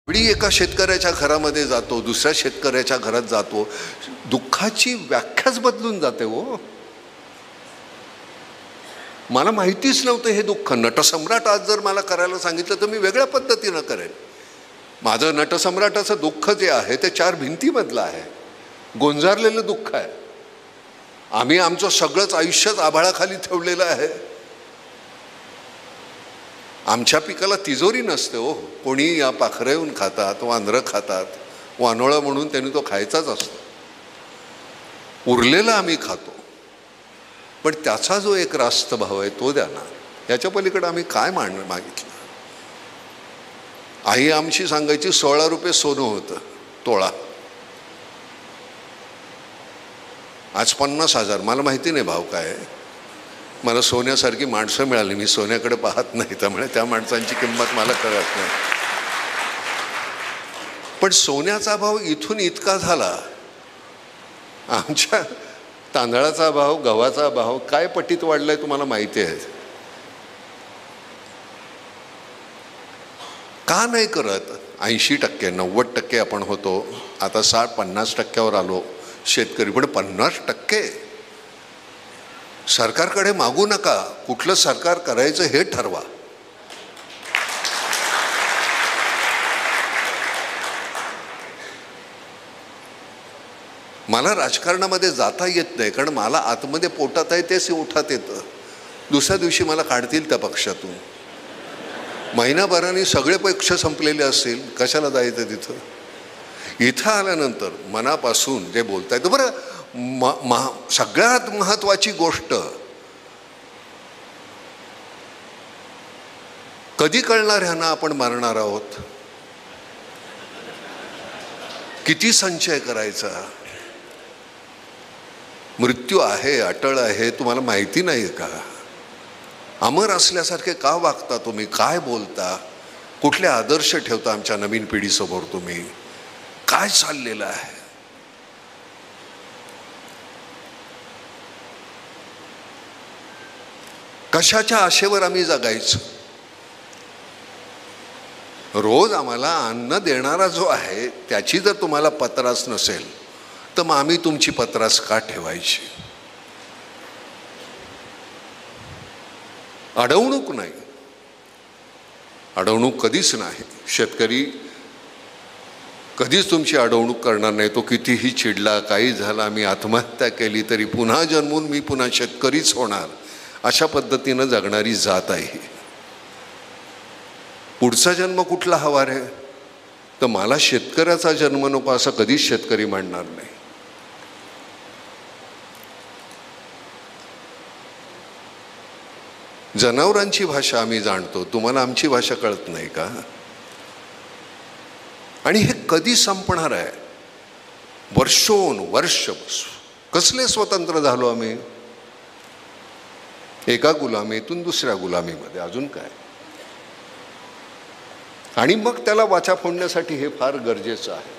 एवढी एका शेतकऱ्याच्या घरामध्ये जातो, दुसऱ्या शेतकऱ्याच्या घरात जातो, दुःखाची व्याख्याच बदलून जाते हो. मला माहितीच नव्हतं हे दुःख. नटसम्राट आज जर मला करायला सांगितलं तर मी वेगळ्या पद्धतीनं करेन. माझं नटसम्राटाचं दुःख जे आहे ते 4 भिंतीमधलं आहे, गोंजारलेलं दुःख आहे. आम्ही आमचं सगळंच आयुष्यच आभाळाखाली ठेवलेलं आहे. आमच्या पिकाला तिजोरी नसते हो. कोणी या पाखरं येऊन खातात, वानरं खातात, वानोळा म्हणून त्यांनी तो खायचाच असतो. उरलेला आम्ही खातो, पण त्याचा जो एक रास्त भाव आहे तो द्या ना. याच्या पलीकडे आम्ही काय मागितलं. आई आमची सांगायची 16 रुपये सोनं होतं तोळा, आज 50,000. मला माहिती नाही भाव काय आहे. मला सोन्यासारखी माणसं मिळाली, मी सोन्याकडे पाहत नाही, त्यामुळे त्या माणसांची किंमत मला कळत नाही. पण सोन्याचा भाव इथून इतका झाला, आमच्या तांदळाचा भाव, गव्हाचा भाव काय पटीत वाढलाय तुम्हाला माहिती आहे. का नाही करत? 80%, 90% आपण होतो, आता 60-50% आलो शेतकरी. पण 50% सरकारकडे मागू नका. कुठलं सरकार करायचं हे ठरवा. मला राजकारणामध्ये जाता येत नाही, कारण मला आतमध्ये पोटात आहे तेच ओठात येतं. दुसऱ्या दिवशी मला काढतील त्या पक्षातून. महिनाभराने सगळे पक्ष संपलेले असतील, कशाला जायचं तिथं. इथं आल्यानंतर मनापासून जे बोलता येतं. बरं, सगळ्यात महत्त्वाची गोष्ट कधी कळणार ह्यांना आपण मारणार आहोत, किती संचय करायचा. मृत्यू आहे, अटळ आहे, तुम्हाला माहिती नाही का? अमर असल्यासारखे का वागता तुम्ही? काय बोलता? कुठले आदर्श ठेवता आमच्या नवीन पिढीसमोर? तुम्ही काय चाललेलं आहे? कशाच्या आशेवर आम्ही जगायचं? रोज आम्हाला अन्न देणारा जो आहे त्याची जर तुम्हाला पत्रास नसेल तर मग आम्ही तुमची पत्रास का ठेवायची? अडवणूक नाही, अडवणूक कधीच नाही. शेतकरी कधीच तुमची अडवणूक करणार नाही. तो कितीही चिडला, काही झाला, मी आत्महत्या केली तरी पुन्हा जन्मून मी पुन्हा शेतकरीच होणार, अशा पद्धतीनं जगणारी जात आहे. पुढचा जन्म कुठला हवा रे? तर मला शेतकऱ्याचा जन्म नको असं कधीच शेतकरी म्हणणार नाही. जनावरांची भाषा आम्ही जाणतो, तुम्हाला आमची भाषा कळत नाही का? आणि हे कधी संपणार आहे? वर्षोनवर्ष कसले स्वतंत्र झालो आम्ही? एका गुलामीतून दुसऱ्या गुलामीमध्ये, अजून काय? आणि मग त्याला वाचा फोडण्यासाठी हे फार गरजेचं आहे.